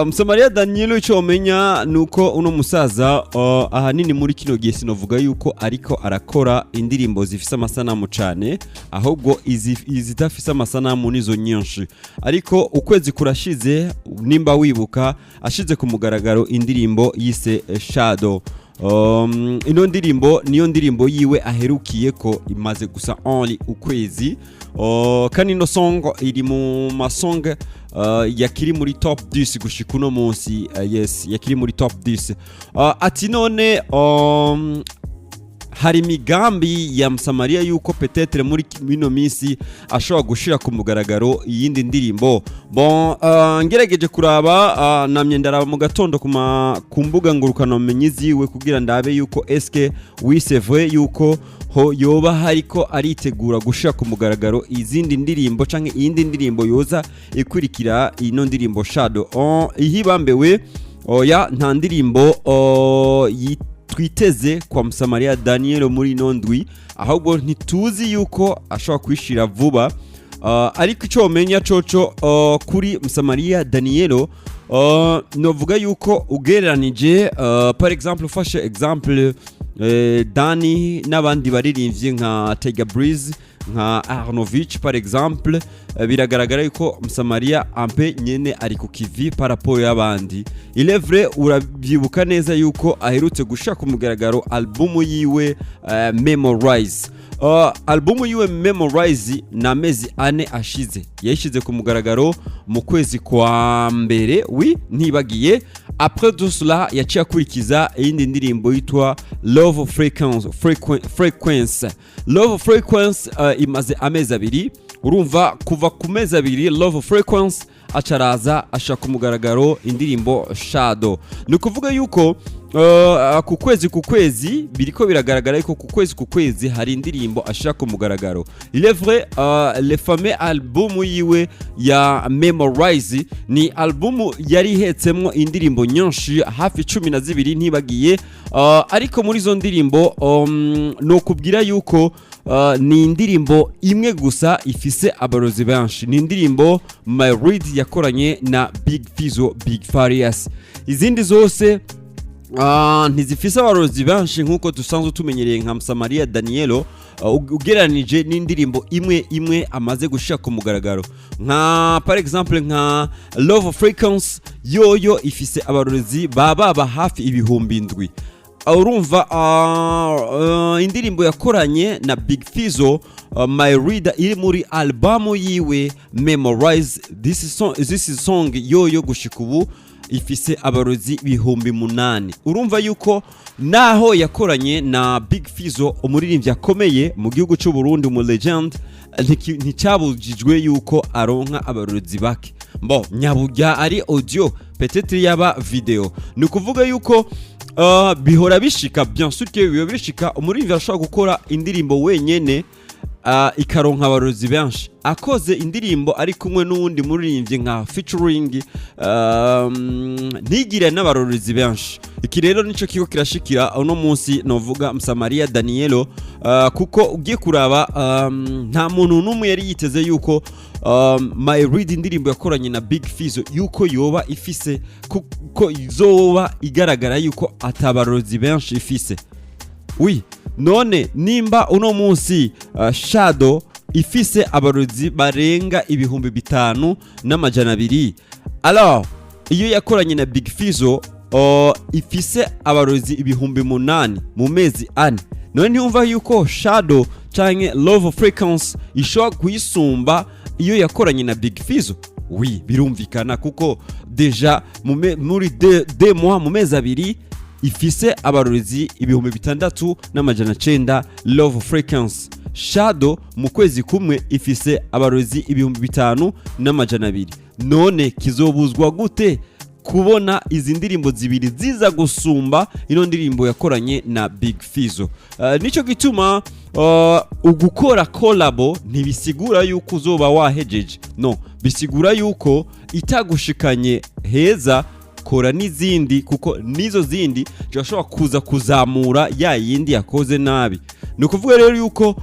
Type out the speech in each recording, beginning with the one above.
Msamaria Danielo icyo umenya nuko uno musaza ahanini muri kino gihe sinovuga yuko ariko arakora indirimbo zifise amasanamu cyane, ahubwo izidafise amasanamu nizo nyinshi, ariko ukwezi kurashize nimba wibuka ashize ku mugaragaro indirimbo yise Shadow. Ino ndirimbo niyo ndirimbo yiwe aherukiye ko imaze gusa only ukwezi. Kandi ino song iri mu masong yakiri muri top 10 gushika uno munsi. Yes, yakiri muri top 10. Ati none hari migambi ya Msamaria yuko petetre muri mino misi ashobora gushira ku mugaragaro iyindi ndirimbo. Bon, ngerageje kuraba namye ndaraba mu gatondo ku mbuga ngurukana bumenyi ziwe kugira ndabe yuko eske wisevwe yuko ho yoba hariko aritegura gushira ku mugaragaro izindi ndirimbo canke iyindi ndirimbo yoza ikurikira ino ndirimbo Shadow. Ihibambewe oya nta ndirimbo twiteze kwa Msamaria Danielo muri nondwi, ahubwo ntituzi yuko ashobora kwishira vuba. Ariko icyo umenya coco kuri Msamaria Danielo, novuga yuko ugereranije par exemple ufashe exemple Dani n'abandi baririmbyi nka Tiger Breeze nka Arnovich par exemple, biragaragara yuko Msamaria ampe nyene ari ku kivi par rapport y'abandi. Il est vrai urabyibuka neza yuko aherutse gushaka ku mugaragaro album yiwe Memorize. Album yiwe Memorize na mezi ane ashize yashize ku mugaragaro mu kwezi kwa mbere. Ntibagiye après tout cela yaciye akurikiza iyindi ndirimbo yitwa Love Frequency. Love Frequency imaze amezi abiri. Urumva kuva ku mezi abiri Love Frequency acaraza ashaka umugaragaro indirimbo Shadow. Ni kuvuga yuko ku kwezi biriko biragaragara yuko ku kwezi hari indirimbo ashaka umugaragaro. Il est vrai, le fameux album yiwe ya Memorize ni album yari ihetsemwo indirimbo nyinshi hafi 12 ntibagiye. Ariko muri zo ndirimbo no kubwira yuko ni indirimbo imwe gusa ifise abarozi benshi. Ni indirimbo Muri yakoranye na Big Fizzo Big Farious. Izindi zose ntizifise abarozi benshi nkuko dusanzwe tumenyereye nka Msamaria Danielo, ugereranije n'indirimbo imwe amaze gushika ku mugaragaro nka par exemple nka Love Frequency yoyo ifise abarozi baba hafi ibihumbi 7. Urumva indirimbo yakoranye na Big Fizzo My Reader iri muri album yiwe Memorize. This is song yoyo gushika ubu ifise abarozi 8,000. Urumva yuko naho yakoranye na Big Fizzo umuririmvyi akomeye mu gihugu cy'u Burundi, mu legend, nticyabujijwe yuko aronka abarozi bake. Bon, nyaburya ari audio peut-être yaba video. Ni kuvuga yuko bihora bishika, bien sûr que biba bishika umuririmvyi ashobora gukora indirimbo wenyene ikaronka abarozi benshi, akoze indirimbo ari kumwe n'uwundi muririmvyi nka featuring ntigire n'abarozi benshi. Iki rero nico kiko kirashikira uno munsi novuga Msamaria Danielo, kuko ugiye kuraba nta muntu n'umwe yari yiteze yuko My Read indirimbo yakoranye na Big Fizzo yuko yoba ifise kuko izoba igaragara yuko atabarozi benshi ifise. None nimba uno munsi Shadow ifise abarozi barenga 5,200, alors iyo yakoranye na Big Fizzo ifise abarozi 8,000 mu mezi 4. None ntiyumva yuko Shadow canke Love Frequency ishobora kuyisumba iyo yakoranye na Big Fizzo? Birumvikana kuko deja muri 2 mois mu mezi 2 ifise abarozi 6,900. Love Frequency. Shadow mu kwezi kumwe ifise abarozi 5,200. None kizobuzwa gute kubona izi ndirimbo zibiri ziza gusumba ino ndirimbo yakoranye na Big Fizzo? Nico gituma ugukora collabo ntibisigura yuko uzoba wahejeje. No, bisigura yuko itagushikanye heza kora n'izindi, kuko nizo zindi zishobora kuza kuzamura ya yindi yakoze nabi. Ni ukuvuga rero yuko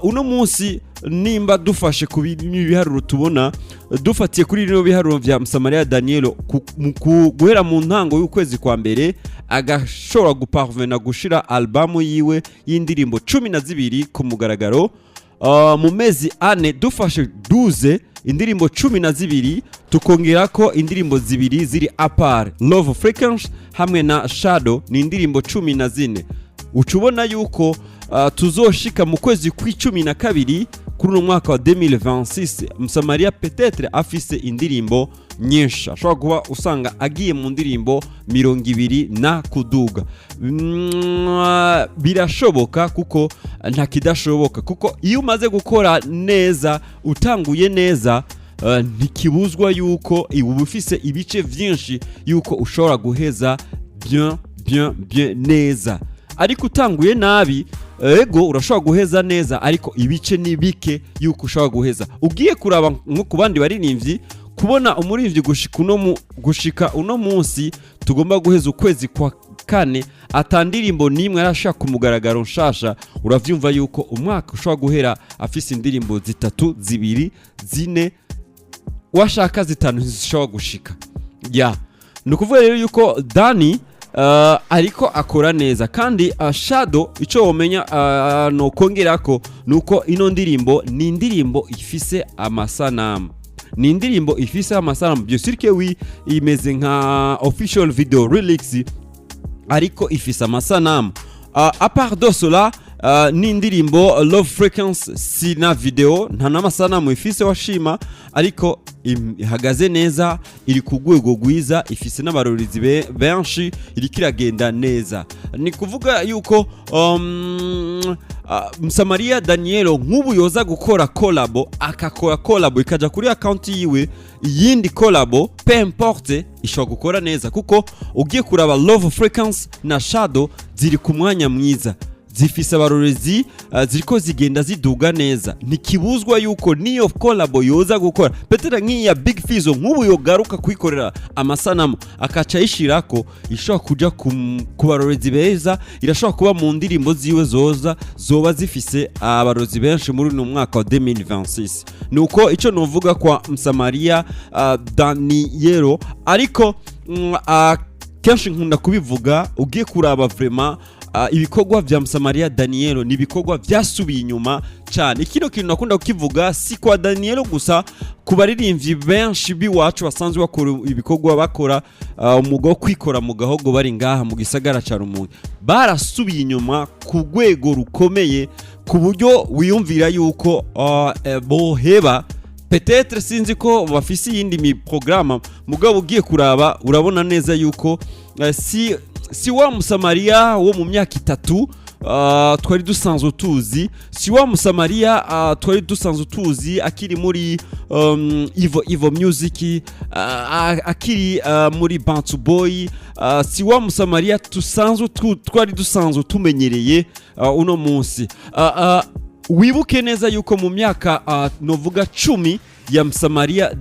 uno munsi nimba dufashe ku biharuro tubona dufatiye kuri rino biharuro vya Msamaria Danielo guhera mu ntango y'ukwezi kwa mbere agashobora guparvena gushira albumu yiwe y'indirimbo 12 ku mugaragaro. Mu mezi ane dufashe 12 indirimbo 12 tukongera ko indirimbo zibiri ziri apart Love Frequency hamwe na Shadow ni indirimbo 14. Ucubona yuko tuzoshika mu kwezi kwa12 kuri no mwaka wa 2026 Msamaria peut-être afise indirimbo nyinshi ashobora kuba usanga agiye mu ndirimbo 20 na kuduga. Birashoboka kuko nta kidashoboka kuko iyo umaze gukora neza utanguye neza ntikibuzwa yuko uba ufise ibice vyinshi yuko ushobora guheza bien neza. Ariko utanguye nabi ego urashobora guheza neza ariko ibice ni bike yuko ushobora guheza. Ugiye kuraba nko kubandi baririmbyi kubona umuririmvyi gushika uno munsi tugomba guheza ukwezi kwa kane atandirimbo nimwe arashaka kumugaragaro nshasha, uravyumva yuko umwaka ushobora guhera afise indirimbo 3 2 4 washaka 5 zishobora gushika. Nukuvuga rero yuko Dani ariko akora neza kandi Shadow ico womenya no kongerako nuko ino ndirimbo ni indirimbo ifise amasanamu. Ni indirimbo ifise amasanamu bien sûr que oui imeze nka official video release ariko ifise amasanamu. A part de cela ni indirimbo Love Frequency sina video nta namasanamu ifise washima ariko ihagaze neza iri kugwego gwiza ifise n'abarorizi benshi iri kiragenda neza. Ni kuvuga yuko Msamaria Danielo nk'ubu yoza gukora collabo akakora collabo ikaja kuri account yiwe yindi collabo peu importe ishobora gukora neza kuko ugiye kuraba Love Frequency na Shadow ziri ku mwanya mwiza zifise abarorezi ziriko zigenda ziduga neza. Nikibuzwa yuko niyo collabo yoza gukora petera nk'iya Big Fizzo nk'ubu yogaruka kwikorera amasanamu akaca yishirako ishobora kuja ku barorezi beza irashobora kuba mu ndirimbo ziwe zoba zifise abarorezi benshi muri no mwaka wa 2026. Nuko ico novuga kwa Msamaria Danielo ariko kenshi nkunda kubivuga ugiye kuraba vraiment ibikorwa vya Msamaria Danielo ni ibikorwa vyasubiye inyuma cyane. Ikino kintu nakunda kukivuga si kwa Danielo gusa kubaririmbyi benshi biwacu basanzwe bakora ibikorwa bakora umugo kwikora mu gahogo bari ngaha mu gisagara ca Rumonge barasubiye inyuma ku rwego rukomeye ku buryo wiyumvira yuko boheba peut-être sinzi ko bafise yindi mi programme mugabo ugiye kuraba urabona neza yuko si wa Msamaria wo mu myaka 3 twari dusanzwe tuzi si wa Msamaria twari dusanzwe tuzi akiri muri Ivo Music akiri muri Bantu Boy si wa Msamaria twari dusanzwe tumenyereye uno munsi. Wibuke neza yuko mu myaka novuga 10 ya Msamaria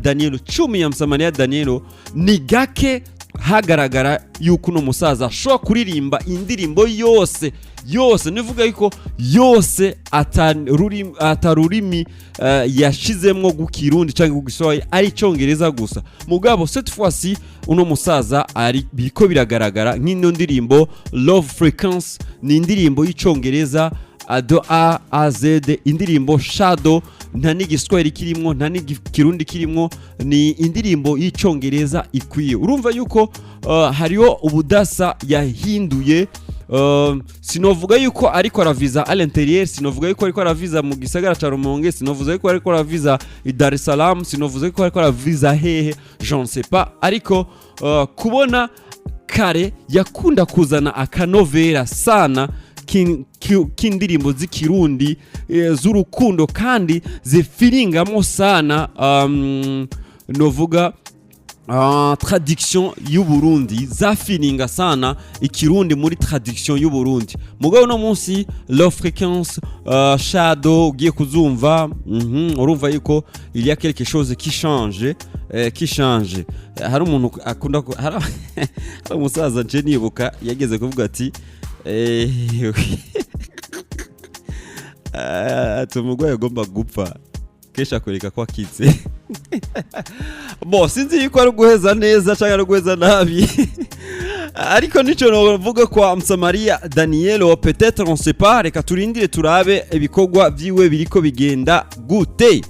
Danielo ni gake hagaragara yuko no musaza ashobora kuririmba indirimbo yose nivuga yuko yose atarurimi yashizemwo gukirundi cyangwa gugisoye ari cyongereza gusa. Mugabo cette fois-ci uno musaza ari biko biragaragara nk'ino ndirimbo Love Frequency ni indirimbo y'icyongereza de A a Z. Indirimbo Shadow nta n'igiswahili kirimo nta n'ikirundi kirimo ni indirimbo y'icyongereza ikwiye. Urumva yuko hariho ubudasa yahinduye. Sinovuga yuko ariko araviza à l'intérieur, sinovuga yuko ariko araviza mu gisagara ca Rumonge, sinovuga yuko ariko araviza i Dar es Salaam, sinovuga yuko ariko araviza hehe, je ne sais pas. Ariko kubona kare yakunda kuzana akanovera sana kindirimbo z'ikirundi z'urukundo kandi zifilingamo sana novuga traduction y'u Burundi zafininga sana ikirundi muri traduction y'u Burundi. Mugabo no munsi Love Frequency Shadow ugiye kuzumva urumva yuko il y a quelque chose qui change hari umuntu akunda hari umusaza nje nibuka yageze kuvuga ati tumugwaye agomba gupfa kesha kureka ko akize bo sinzi yuko ari guheza neza cyangwa ari guheza nabi ariko nico novuga kwa Msamaria Danielo peut-être on sait pas reka turindire turabe ibikorwa vyiwe biriko bigenda gute.